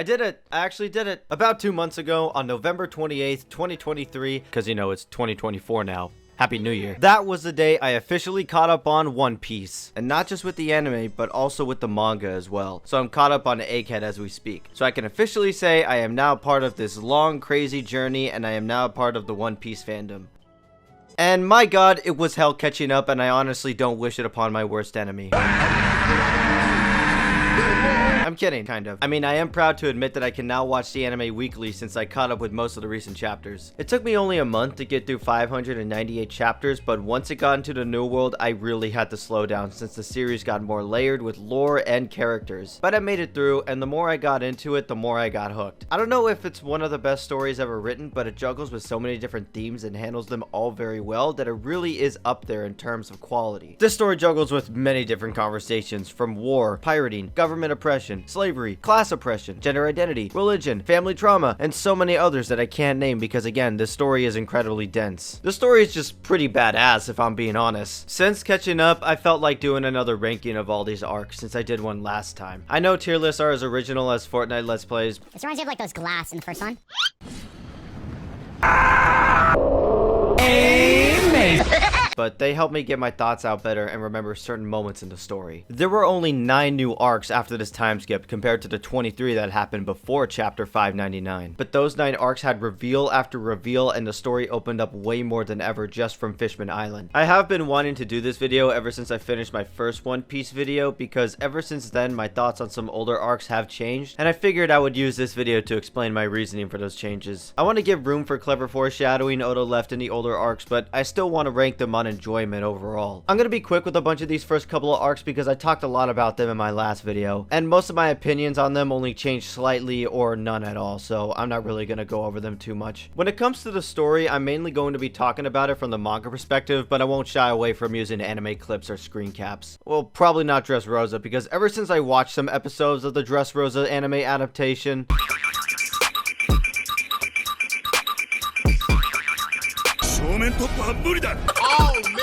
I did it. I actually did it. About 2 months ago on November 28th, 2023, because you know it's 2024 now. Happy New Year. That was the day I officially caught up on One Piece. And not just with the anime, but also with the manga as well. So I'm caught up on Egghead as we speak. So I can officially say I am now part of this long, crazy journey, and I am now part of the One Piece fandom. And my god, it was hell catching up, and I honestly don't wish it upon my worst enemy. I'm kidding, kind of. I mean, I am proud to admit that I can now watch the anime weekly since I caught up with most of the recent chapters. It took me only a month to get through 598 chapters, but once it got into the new world, I really had to slow down since the series got more layered with lore and characters. But I made it through, and the more I got into it, the more I got hooked. I don't know if it's one of the best stories ever written, but it juggles with so many different themes and handles them all very well that it really is up there in terms of quality. This story juggles with many different conversations, from war, pirating, government oppression, slavery, class oppression, gender identity, religion, family trauma, and so many others that I can't name because again, this story is incredibly dense. The story is just pretty badass if I'm being honest. Since catching up, I felt like doing another ranking of all these arcs since I did one last time. I know tier lists are as original as Fortnite Let's Plays. This reminds me of like those glass in the first one. But they helped me get my thoughts out better and remember certain moments in the story. There were only 9 new arcs after this time skip compared to the 23 that happened before chapter 599. But those 9 arcs had reveal after reveal and the story opened up way more than ever just from Fishman Island. I have been wanting to do this video ever since I finished my first One Piece video because ever since then my thoughts on some older arcs have changed and I figured I would use this video to explain my reasoning for those changes. I want to give room for clever foreshadowing Oda left in the older arcs, but I still want to rank them on enjoyment overall. I'm gonna be quick with a bunch of these first couple of arcs because I talked a lot about them in my last video, and most of my opinions on them only changed slightly or none at all, so I'm not really gonna go over them too much. When it comes to the story, I'm mainly going to be talking about it from the manga perspective, but I won't shy away from using anime clips or screen caps. Well, probably not Dressrosa, because ever since I watched some episodes of the Dressrosa anime adaptation,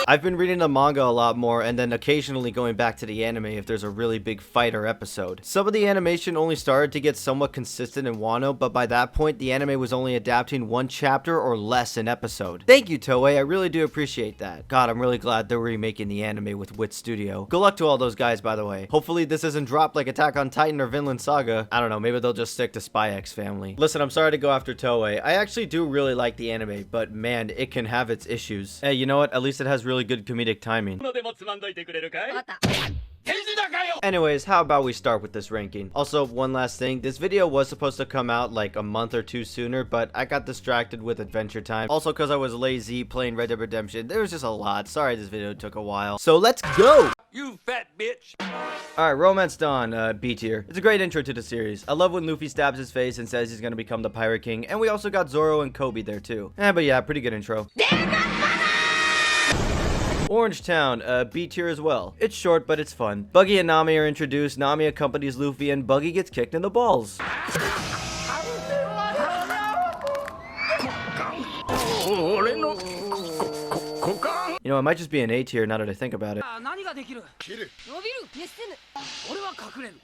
I've been reading the manga a lot more and then occasionally going back to the anime if there's a really big fight or episode. Some of the animation only started to get somewhat consistent in Wano, but by that point the anime was only adapting 1 chapter or less an episode. Thank you, Toei, I really do appreciate that. God, I'm really glad they're remaking the anime with Wit Studio. Good luck to all those guys, by the way. Hopefully this isn't dropped like Attack on Titan or Vinland Saga. I don't know, maybe they'll just stick to Spy X Family. Listen, I'm sorry to go after Toei. I actually do really like the anime, but man, it can have its issues. Hey, you know what? At least it has really good comedic timing. Anyways, how about we start with this ranking? Also, one last thing, this video was supposed to come out like a month or 2 sooner, but I got distracted with Adventure Time. Also, because I was lazy playing Red Dead Redemption, there was just a lot. Sorry this video took a while. So let's go! You fat bitch! Alright, Romance Dawn, B tier. It's a great intro to the series. I love when Luffy stabs his face and says he's gonna become the Pirate King, and we also got Zoro and Kobe there too. But yeah, pretty good intro. Orange Town, B tier as well. It's short, but it's fun. Buggy and Nami are introduced, Nami accompanies Luffy, and Buggy gets kicked in the balls. You know, it might just be an A tier now that I think about it.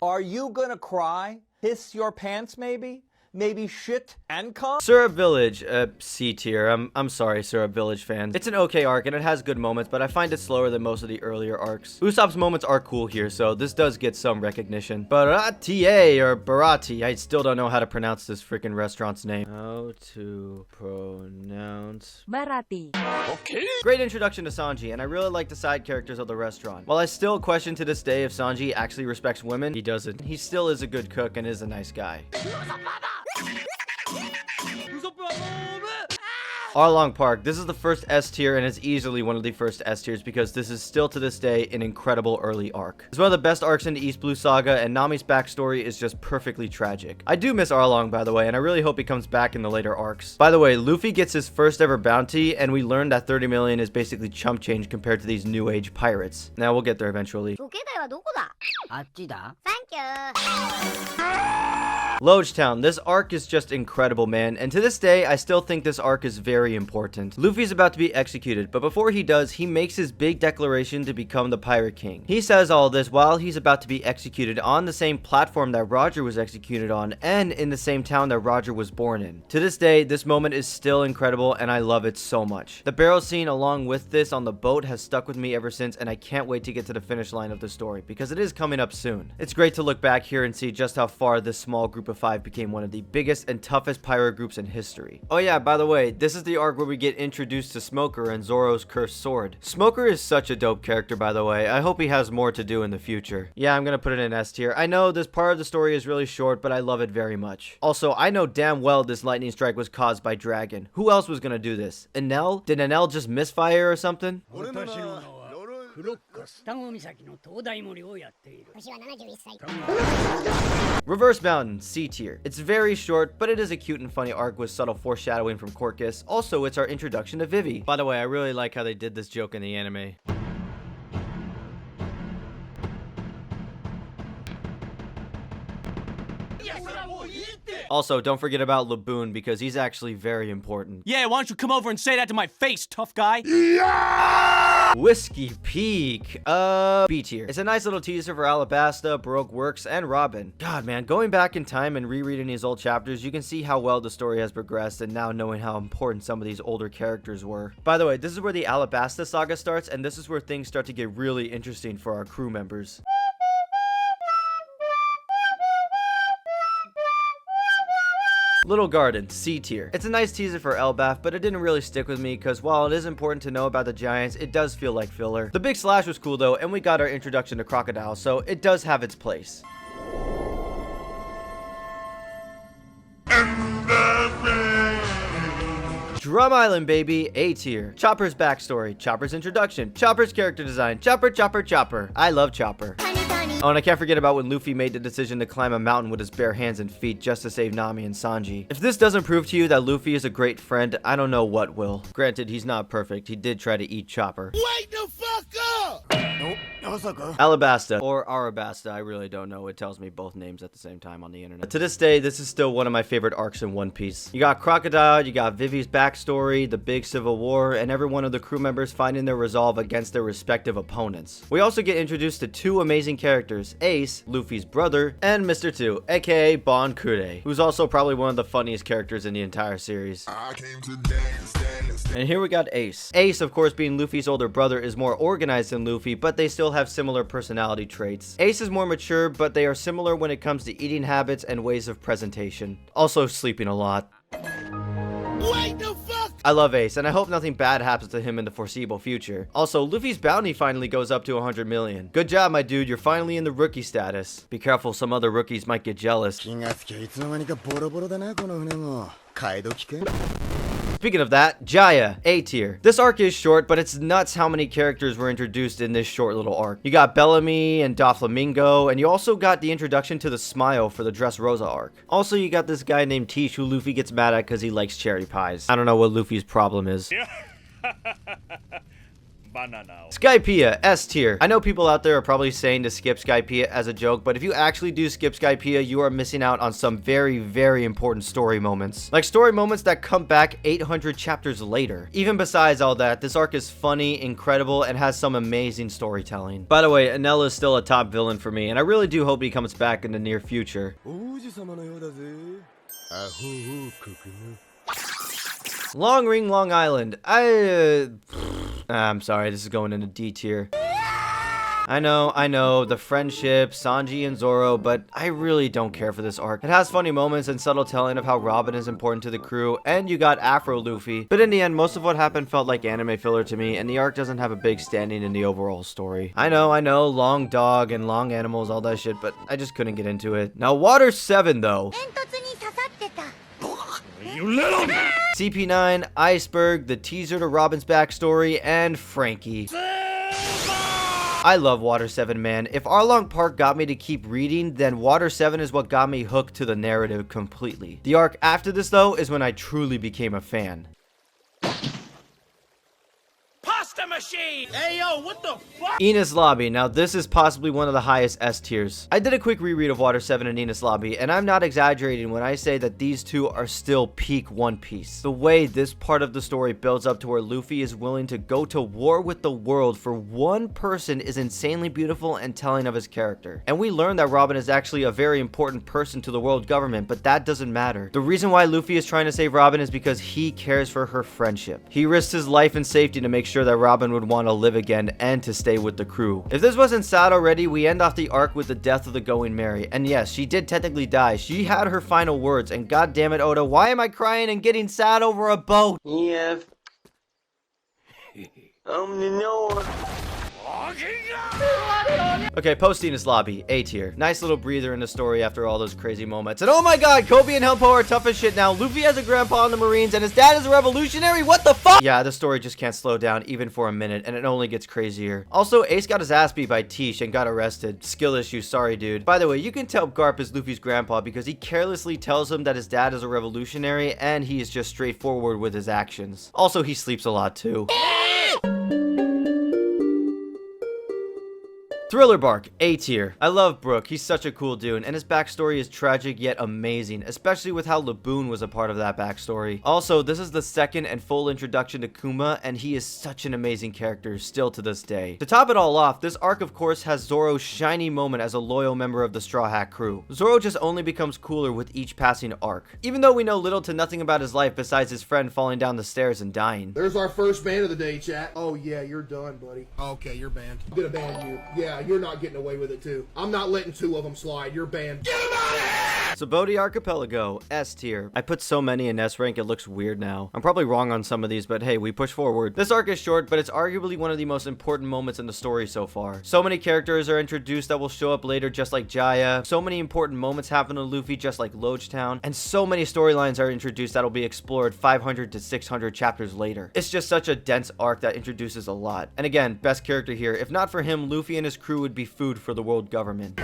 Are you gonna cry? Piss your pants maybe? Maybe shit and cum? Syrup Village, C tier. I'm sorry, Syrup Village fans. It's an okay arc and it has good moments, but I find it slower than most of the earlier arcs. Usopp's moments are cool here, so this does get some recognition. Baratie or Barati, I still don't know how to pronounce this freaking restaurant's name. How to pronounce Barati. Okay. Great introduction to Sanji, and I really like the side characters of the restaurant. While I still question to this day if Sanji actually respects women, he doesn't. He still is a good cook and is a nice guy. Arlong Park. This is the first S tier and is easily one of the first S tiers because this is still to this day an incredible early arc. It's one of the best arcs in the East Blue Saga and Nami's backstory is just perfectly tragic. I do miss Arlong, by the way, and I really hope he comes back in the later arcs. By the way, Luffy gets his first ever bounty and we learned that 30 million is basically chump change compared to these new age pirates. Now we'll get there eventually. Thank you. Logetown, this arc is just incredible, man, and to this day, I still think this arc is very important. Luffy's about to be executed, but before he does, he makes his big declaration to become the Pirate King. He says all this while he's about to be executed on the same platform that Roger was executed on, and in the same town that Roger was born in. To this day, this moment is still incredible, and I love it so much. The barrel scene along with this on the boat has stuck with me ever since, and I can't wait to get to the finish line of the story, because it is coming up soon. It's great to look back here and see just how far this small group of 5 became one of the biggest and toughest pirate groups in history. Oh yeah, by the way, this is the arc where we get introduced to Smoker and Zoro's cursed sword. Smoker is such a dope character, by the way. I hope he has more to do in the future. Yeah, I'm gonna put it in S tier. I know this part of the story is really short, but I love it very much. Also, I know damn well this lightning strike was caused by Dragon. Who else was gonna do this? Enel? Did Enel just misfire or something? Reverse Mountain, C tier. It's very short, but it is a cute and funny arc with subtle foreshadowing from Corcus. Also, it's our introduction to Vivi. By the way, I really like how they did this joke in the anime. Also, don't forget about Laboon because he's actually very important. Yeah, why don't you come over and say that to my face, tough guy? Yeah! Whiskey Peak, B tier. It's a nice little teaser for Alabasta, Baroque Works, and Robin. God, man, going back in time and rereading these old chapters, you can see how well the story has progressed and now knowing how important some of these older characters were. By the way, this is where the Alabasta saga starts, and this is where things start to get really interesting for our crew members. Little Garden, C tier. It's a nice teaser for Elbaf, but it didn't really stick with me because while it is important to know about the giants, it does feel like filler. The big slash was cool though, and we got our introduction to Crocodile, so it does have its place. Drum Island, baby, A tier. Chopper's backstory, Chopper's introduction, Chopper's character design, Chopper, Chopper, Chopper. I love Chopper. Oh, and I can't forget about when Luffy made the decision to climb a mountain with his bare hands and feet just to save Nami and Sanji. If this doesn't prove to you that Luffy is a great friend, I don't know what will. Granted, he's not perfect. He did try to eat Chopper. Wake the fuck up! Nope. Alabasta, or Arabasta, I really don't know. It tells me both names at the same time on the internet. To this day, this is still one of my favorite arcs in One Piece. You got Crocodile, you got Vivi's backstory, the big civil war, and every one of the crew members finding their resolve against their respective opponents. We also get introduced to 2 amazing characters, Ace, Luffy's brother, and Mr. 2, aka Bon Kure, who's also probably one of the funniest characters in the entire series. I came to dance. And here we got Ace. Ace, of course, being Luffy's older brother, is more organized than Luffy, but they still have similar personality traits. Ace is more mature, but they are similar when it comes to eating habits and ways of presentation. Also sleeping a lot. Wait the fuck! I love Ace, and I hope nothing bad happens to him in the foreseeable future. Also, Luffy's bounty finally goes up to 100 million. Good job, my dude, you're finally in the rookie status. Be careful, some other rookies might get jealous. Speaking of that, Jaya, A tier. This arc is short, but it's nuts how many characters were introduced in this short little arc. You got Bellamy and Doflamingo, and you also got the introduction to the Smile for the Dress Rosa arc. Also, you got this guy named Tish who Luffy gets mad at because he likes cherry pies. I don't know what Luffy's problem is. Skypiea, S tier. I know people out there are probably saying to skip Skypiea as a joke, but if you actually do skip Skypiea, you are missing out on some very, very important story moments. Like story moments that come back 800 chapters later. Even besides all that, this arc is funny, incredible, and has some amazing storytelling. By the way, Enel is still a top villain for me, and I really do hope he comes back in the near future. Long Ring, Long Island. I'm sorry, this is going into D tier. I know, the friendship, Sanji and Zoro, but I really don't care for this arc. It has funny moments and subtle telling of how Robin is important to the crew, and you got Afro Luffy. But in the end, most of what happened felt like anime filler to me, and the arc doesn't have a big standing in the overall story. I know, long dog and long animals, all that shit, but I just couldn't get into it. Now, Water 7, though. You little... CP9, Iceberg, the teaser to Robin's backstory, and Frankie. I love Water 7, man. If Arlong Park got me to keep reading, then Water 7 is what got me hooked to the narrative completely. The arc after this, though, is when I truly became a fan. Pasta Monster Machine! Hey, yo, what the fuck? Enies Lobby. Now this is possibly one of the highest S tiers. I did a quick reread of Water 7 and Enies Lobby, and I'm not exaggerating when I say that these two are still peak One Piece. The way this part of the story builds up to where Luffy is willing to go to war with the world for one person is insanely beautiful and telling of his character. And we learn that Robin is actually a very important person to the world government, but that doesn't matter. The reason why Luffy is trying to save Robin is because he cares for her friendship. He risked his life and safety to make sure that Robin would want to live again and to stay with the crew. If this wasn't sad already, we end off the arc with the death of the Going Merry. And yes, she did technically die. She had her final words, and god damn it, Oda, why am I crying and getting sad over a boat? Yeah. No. Okay, post Enies Lobby, A tier. Nice little breather in the story after all those crazy moments. And oh my god, Kobe and Helpo are tough as shit now. Luffy has a grandpa in the Marines and his dad is a revolutionary. What the fuck? Yeah, the story just can't slow down even for a minute, and it only gets crazier. Also, Ace got his ass beat by Tish and got arrested. Skill issue, sorry dude. By the way, you can tell Garp is Luffy's grandpa because he carelessly tells him that his dad is a revolutionary and he is just straightforward with his actions. Also, he sleeps a lot too. Thriller Bark, A tier. I love Brook, he's such a cool dude, and his backstory is tragic yet amazing, especially with how Laboon was a part of that backstory. Also, this is the second and full introduction to Kuma, and he is such an amazing character still to this day. To top it all off, this arc of course has Zoro's shiny moment as a loyal member of the Straw Hat crew. Zoro just only becomes cooler with each passing arc, even though we know little to nothing about his life besides his friend falling down the stairs and dying. There's our first ban of the day, chat. Oh yeah, you're done, buddy. Okay, you're banned. I'm gonna ban you. Yeah, you're not getting away with it too. I'm not letting two of them slide. You're banned. Saboti Archipelago, S tier. I put so many in S rank it looks weird now. I'm probably wrong on some of these, but hey, we push forward. This arc is short, but it's arguably one of the most important moments in the story so far. So many characters are introduced that will show up later just like Jaya. So many important moments happen to Luffy just like Logetown. And so many storylines are introduced that will be explored 500 to 600 chapters later. It's just such a dense arc that introduces a lot. And again, best character here. If not for him, Luffy and his crew would be food for the world government.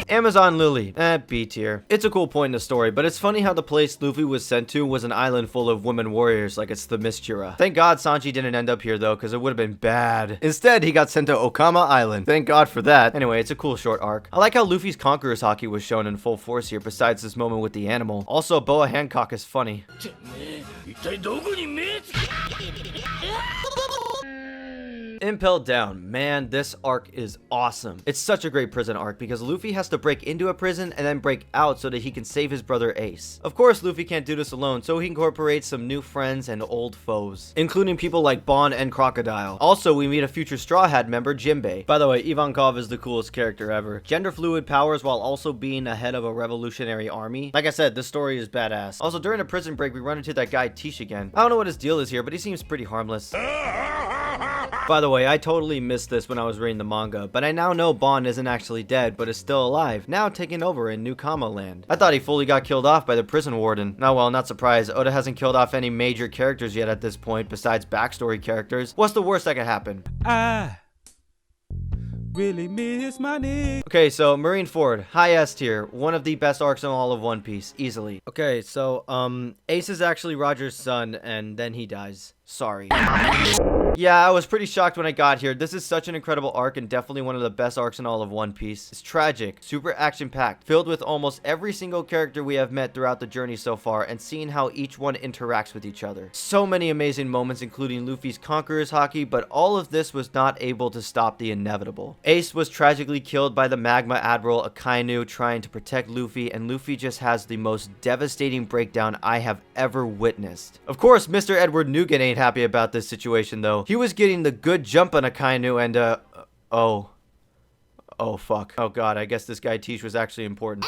Amazon Lily, B tier. It's a cool point in the story, but it's funny how the place Luffy was sent to was an island full of women warriors like it's the Mistura. Thank God Sanji didn't end up here though, because it would have been bad. Instead, he got sent to Okama Island. Thank God for that. Anyway, it's a cool short arc. I like how Luffy's Conqueror's Haki was shown in full force here besides this moment with the animal. Also, Boa Hancock is funny. Impelled Down. Man, this arc is awesome. It's such a great prison arc because Luffy has to break into a prison and then break out so that he can save his brother Ace. Of course, Luffy can't do this alone, so he incorporates some new friends and old foes, including people like Bon and Crocodile. Also, we meet a future Straw Hat member, Jinbei. By the way, Ivankov is the coolest character ever. Gender fluid powers while also being a head of a revolutionary army. Like I said, this story is badass. Also, during a prison break, we run into that guy Tish again. I don't know what his deal is here, but he seems pretty harmless. By the way, I totally missed this when I was reading the manga, but I now know Bon isn't actually dead, but is still alive, now taking over in New Kama Land. I thought he fully got killed off by the prison warden. Now, well, not surprised, Oda hasn't killed off any major characters yet at this point, besides backstory characters. What's the worst that could happen? Really miss my nigga. Okay, so Marineford, high S tier, one of the best arcs in all of One Piece, easily. Okay, so, Ace is actually Roger's son, and then he dies. Sorry. Yeah, I was pretty shocked when I got here. This is such an incredible arc and definitely one of the best arcs in all of One Piece. It's tragic, super action-packed, filled with almost every single character we have met throughout the journey so far and seeing how each one interacts with each other. So many amazing moments, including Luffy's Conqueror's Haki, but all of this was not able to stop the inevitable. Ace was tragically killed by the Magma Admiral Akainu trying to protect Luffy, and Luffy just has the most devastating breakdown I have ever witnessed. Of course, Mr. Edward Nugent ain't happy about this situation though. He was getting the good jump on Akainu and oh fuck. Oh god, I guess this guy Tish was actually important.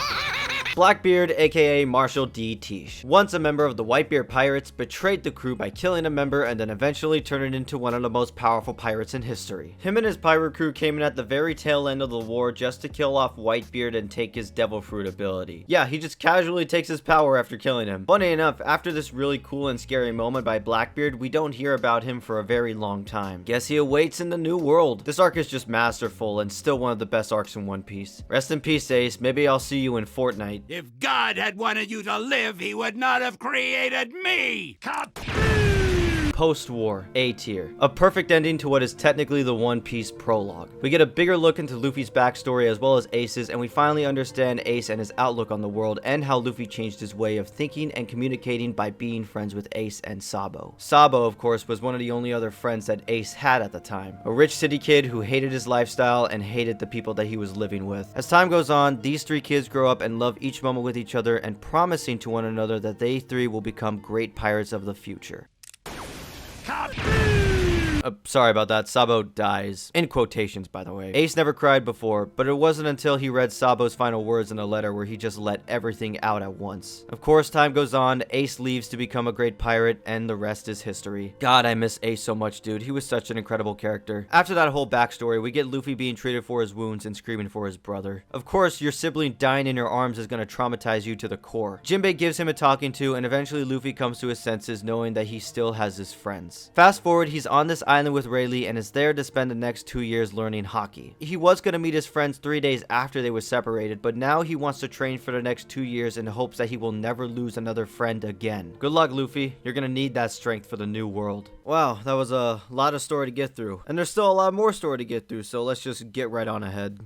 Blackbeard, aka Marshall D. Tish, once a member of the Whitebeard Pirates, betrayed the crew by killing a member and then eventually turned into one of the most powerful pirates in history. Him and his pirate crew came in at the very tail end of the war just to kill off Whitebeard and take his Devil Fruit ability. Yeah, he just casually takes his power after killing him. Funny enough, after this really cool and scary moment by Blackbeard, we don't hear about him for a very long time. Guess he awaits in the new world. This arc is just masterful and still one of the best arcs in One Piece. Rest in peace, Ace. Maybe I'll see you in Fortnite. If God had wanted you to live, he would not have created me! Post-war, A tier. A perfect ending to what is technically the One Piece prologue. We get a bigger look into Luffy's backstory as well as Ace's, and we finally understand Ace and his outlook on the world and how Luffy changed his way of thinking and communicating by being friends with Ace and Sabo. Sabo, of course, was one of the only other friends that Ace had at the time. A rich city kid who hated his lifestyle and hated the people that he was living with. As time goes on, these three kids grow up and love each moment with each other and promising to one another that they three will become great pirates of the future. Sorry about that. Sabo dies. In quotations, by the way. Ace never cried before, but it wasn't until he read Sabo's final words in a letter where he just let everything out at once. Of course, time goes on, Ace leaves to become a great pirate, and the rest is history. God, I miss Ace so much, dude. He was such an incredible character. After that whole backstory, we get Luffy being treated for his wounds and screaming for his brother. Of course, your sibling dying in your arms is going to traumatize you to the core. Jinbei gives him a talking to, and eventually Luffy comes to his senses knowing that he still has his friends. Fast forward, he's on this island with Rayleigh and is there to spend the next 2 years learning hockey. He was going to meet his friends 3 days after they were separated, but now he wants to train for the next 2 years in hopes that he will never lose another friend again. Good luck, Luffy. You're going to need that strength for the new world. Wow, that was a lot of story to get through. And there's still a lot more story to get through, so let's just get right on ahead.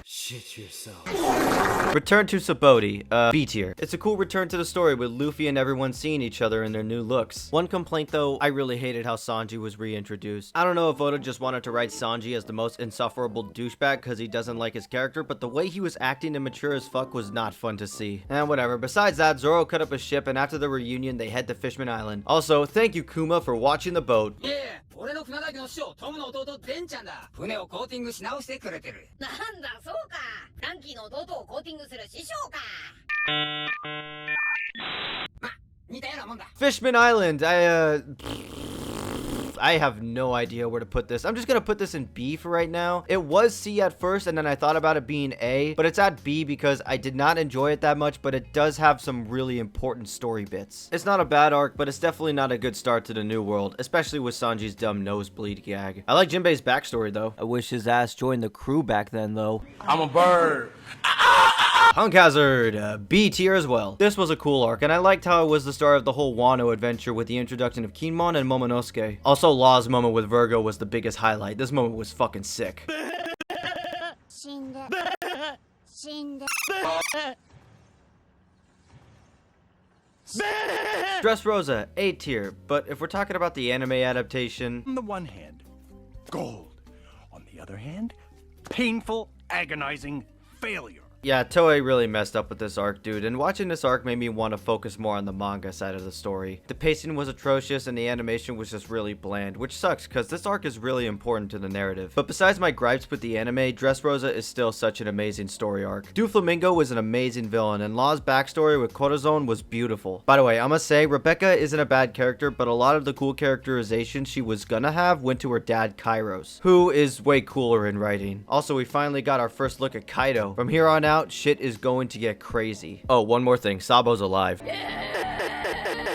Shit yourself. Return to Sabaody, B tier. It's a cool return to the story with Luffy and everyone seeing each other in their new looks. One complaint though, I really hated how Sanji was reintroduced. I don't know if Oda just wanted to write Sanji as the most insufferable douchebag because he doesn't like his character, but the way he was acting and mature as fuck was not fun to see. And whatever, besides that, Zoro cut up a ship and after the reunion they head to Fishman Island. Also, thank you Kuma for watching the boat. Yeah. 俺の船大工の師匠トムの弟デンちゃんだ船をコーティングし直してくれてるなんだそうかフランキーの弟をコーティングする師匠かま似たようなもんだ Fishman Island, I have no idea where to put this. I'm just gonna put this in B for right now. It was C at first, and then I thought about it being A, but it's at B because I did not enjoy it that much, but it does have some really important story bits. It's not a bad arc, but it's definitely not a good start to the new world, especially with Sanji's dumb nosebleed gag. I like Jinbei's backstory, though. I wish his ass joined the crew back then, though. I'm a bird. Hunk Hazard, B tier as well. This was a cool arc, and I liked how it was the start of the whole Wano adventure with the introduction of Kinmon and Momonosuke. Also, Law's moment with Virgo was the biggest highlight. This moment was fucking sick. Dressrosa, A tier, but if we're talking about the anime adaptation... On the one hand, gold. On the other hand, painful, agonizing failure. Yeah, Toei really messed up with this arc, dude, and watching this arc made me want to focus more on the manga side of the story. The pacing was atrocious and the animation was just really bland, which sucks because this arc is really important to the narrative. But besides my gripes with the anime, Dressrosa is still such an amazing story arc. Doflamingo was an amazing villain, and Law's backstory with Corazon was beautiful. By the way, I must say, Rebecca isn't a bad character, but a lot of the cool characterization she was gonna have went to her dad Kairos, who is way cooler in writing. Also, we finally got our first look at Kaido. From here on out, shit is going to get crazy. Oh, one more thing. Sabo's alive.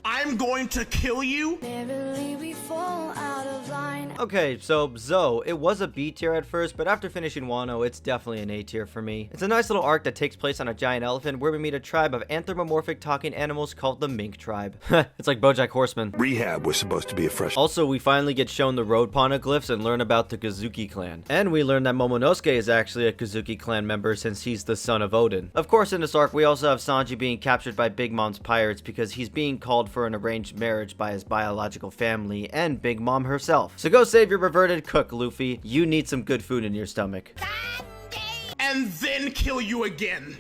I'm going to kill you. Okay, so Zoe, it was a B tier at first, but after finishing Wano, it's definitely an A tier for me. It's a nice little arc that takes place on a giant elephant where we meet a tribe of anthropomorphic talking animals called the Mink Tribe. It's like BoJack Horseman. Rehab was supposed to be a fresh... Also, we finally get shown the road poneglyphs and learn about the Kazuki clan. And we learn that Momonosuke is actually a Kazuki clan member since he's the son of Odin. Of course, in this arc, we also have Sanji being captured by Big Mom's pirates because he's being called for an arranged marriage by his biological family and Big Mom herself. So go save your perverted cook, Luffy. You need some good food in your stomach. And then kill you again.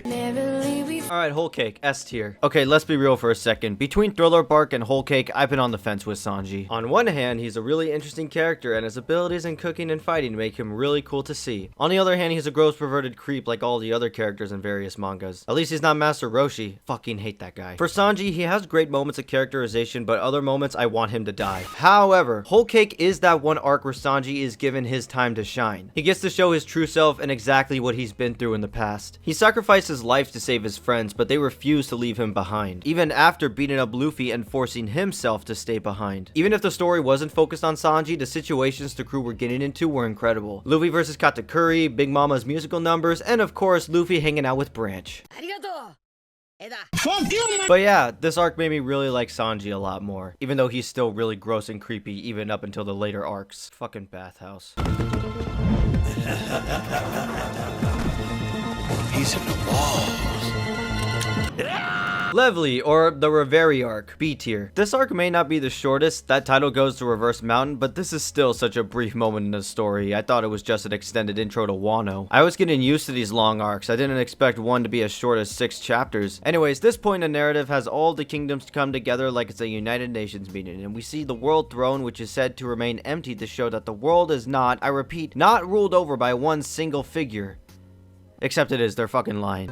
Alright, Whole Cake, S tier. Okay, let's be real for a second. Between Thriller Bark and Whole Cake, I've been on the fence with Sanji. On one hand, he's a really interesting character, and his abilities in cooking and fighting make him really cool to see. On the other hand, he's a gross perverted creep like all the other characters in various mangas. At least he's not Master Roshi. Fucking hate that guy. For Sanji, he has great moments of characterization, but other moments I want him to die. However, Whole Cake is that one arc where Sanji is given his time to shine. He gets to show his true self and exactly what he's been through in the past. He sacrificed his life to save his friends, but they refused to leave him behind, even after beating up Luffy and forcing himself to stay behind. Even if the story wasn't focused on Sanji, the situations the crew were getting into were incredible. Luffy versus Katakuri, Big Mama's musical numbers, and of course, Luffy hanging out with Branch. But yeah, this arc made me really like Sanji a lot more, even though he's still really gross and creepy even up until the later arcs. Fucking bathhouse. He's in the walls. Lovely, or the Reverie arc, B tier. This arc may not be the shortest, that title goes to Reverse Mountain, but this is still such a brief moment in the story. I thought it was just an extended intro to Wano. I was getting used to these long arcs. I didn't expect one to be as short as 6 chapters. Anyways, this point in the narrative has all the kingdoms come together like it's a United Nations meeting, and we see the World Throne, which is said to remain empty to show that the world is not, I repeat, not ruled over by one single figure. Except it is, they're fucking lying.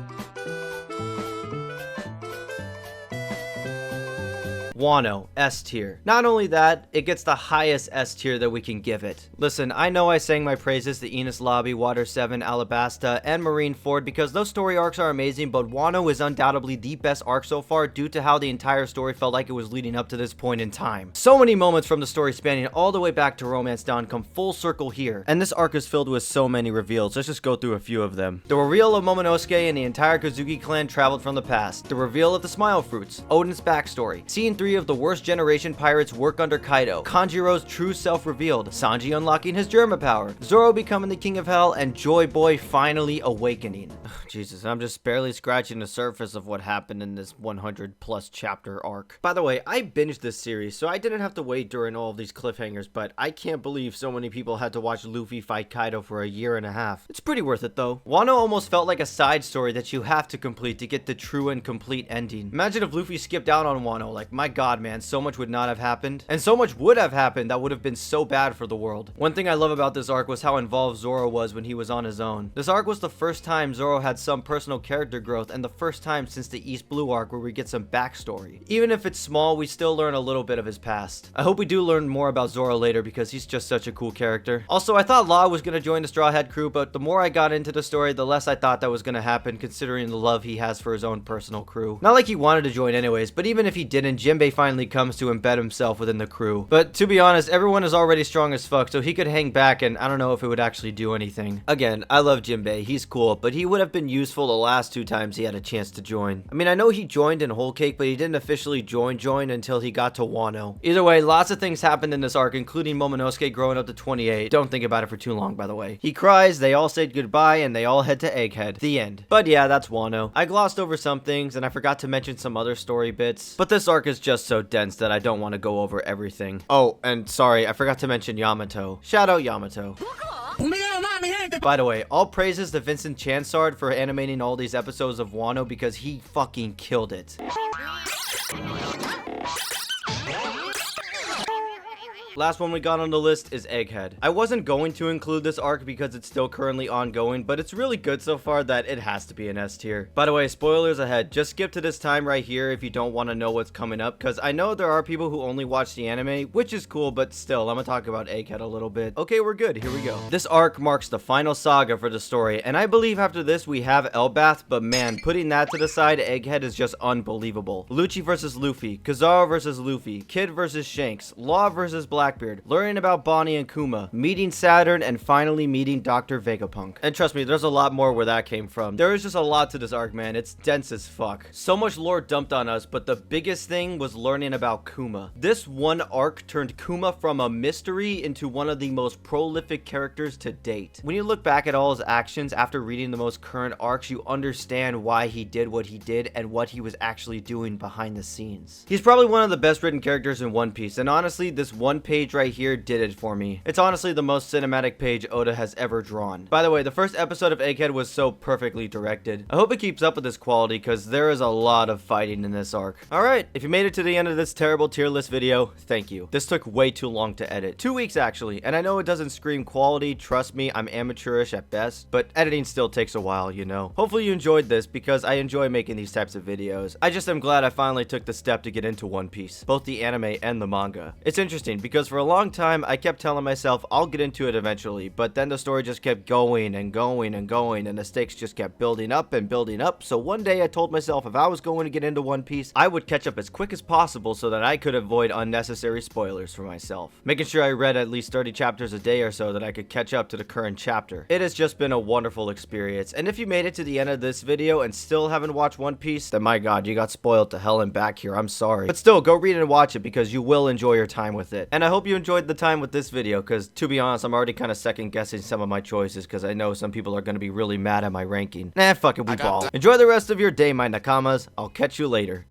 Wano, S tier. Not only that, it gets the highest S tier that we can give it. Listen, I know I sang my praises to Enos Lobby, Water 7, Alabasta, and Marineford because those story arcs are amazing, but Wano is undoubtedly the best arc so far due to how the entire story felt like it was leading up to this point in time. So many moments from the story spanning all the way back to Romance Dawn come full circle here, and this arc is filled with so many reveals. Let's just go through a few of them. The reveal of Momonosuke and the entire Kozuki clan traveled from the past. The reveal of the Smile Fruits, Odin's backstory, Scene 3 of the worst generation pirates work under Kaido, Kanjiro's true self revealed, Sanji unlocking his Germa power, Zoro becoming the king of hell, and Joy Boy finally awakening. Jesus, I'm just barely scratching the surface of what happened in this 100+ chapter arc. By the way, I binged this series, so I didn't have to wait during all of these cliffhangers, but I can't believe so many people had to watch Luffy fight Kaido for a year and a half. It's pretty worth it though. Wano almost felt like a side story that you have to complete to get the true and complete ending. Imagine if Luffy skipped out on Wano, like my god man, so much would not have happened. And so much would have happened that would have been so bad for the world. One thing I love about this arc was how involved Zoro was when he was on his own. This arc was the first time Zoro had some personal character growth and the first time since the East Blue arc where we get some backstory. Even if it's small, we still learn a little bit of his past. I hope we do learn more about Zoro later because he's just such a cool character. Also, I thought Law was going to join the Straw Hat crew, but the more I got into the story, the less I thought that was going to happen considering the love he has for his own personal crew. Not like he wanted to join anyways, but even if he didn't, Jinbei finally comes to embed himself within the crew. But to be honest, everyone is already strong as fuck, so he could hang back and I don't know if it would actually do anything. Again, I love Jinbei, he's cool, but he would have been useful the last 2 times he had a chance to join. I mean, I know he joined in Whole Cake, but he didn't officially join until he got to Wano. Either way, lots of things happened in this arc, including Momonosuke growing up to 28. Don't think about it for too long, by the way. He cries, they all said goodbye, and they all head to Egghead. The end. But yeah, that's Wano. I glossed over some things, and I forgot to mention some other story bits, but this arc is just so dense that I don't want to go over everything. Oh, and sorry, I forgot to mention Yamato. Shout out Yamato. By the way, all praises to Vincent Chansard for animating all these episodes of Wano because he fucking killed it. Last one we got on the list is Egghead. I wasn't going to include this arc because it's still currently ongoing, but it's really good so far that it has to be an S tier. By the way, spoilers ahead. Just skip to this time right here if you don't want to know what's coming up, because I know there are people who only watch the anime, which is cool, but still, I'm gonna talk about Egghead a little bit. Okay, we're good. Here we go. This arc marks the final saga for the story, and I believe after this we have Elbath, but man, putting that to the side, Egghead is just unbelievable. Lucci versus Luffy, Kizaru versus Luffy, Kid versus Shanks, Law versus Blackbeard, learning about Bonnie and Kuma, meeting Saturn, and finally meeting Dr. Vegapunk. And trust me, there's a lot more where that came from. There is just a lot to this arc, man. It's dense as fuck. So much lore dumped on us, but the biggest thing was learning about Kuma. This one arc turned Kuma from a mystery into one of the most prolific characters to date. When you look back at all his actions after reading the most current arcs, you understand why he did what he did and what he was actually doing behind the scenes. He's probably one of the best written characters in One Piece, and honestly, this one page right here did it for me. It's honestly the most cinematic page Oda has ever drawn. By the way, the first episode of Egghead was so perfectly directed. I hope it keeps up with this quality because there is a lot of fighting in this arc. Alright, if you made it to the end of this terrible tier list video, thank you. This took way too long to edit. 2 weeks actually, and I know it doesn't scream quality, trust me, I'm amateurish at best, but editing still takes a while, you know. Hopefully you enjoyed this because I enjoy making these types of videos. I just am glad I finally took the step to get into One Piece, both the anime and the manga. It's interesting because Because for a long time, I kept telling myself I'll get into it eventually, but then the story just kept going and going and going, and the stakes just kept building up and building up. So one day I told myself if I was going to get into One Piece, I would catch up as quick as possible so that I could avoid unnecessary spoilers for myself. Making sure I read at least 30 chapters a day or so that I could catch up to the current chapter. It has just been a wonderful experience, and if you made it to the end of this video and still haven't watched One Piece, then my god, you got spoiled to hell and back here. I'm sorry. But still, go read and watch it because you will enjoy your time with it. And I hope you enjoyed the time with this video, because to be honest, I'm already kind of second guessing some of my choices because I know some people are going to be really mad at my ranking. Nah, fuck it, we ball. Enjoy the rest of your day, my nakamas. I'll catch you later.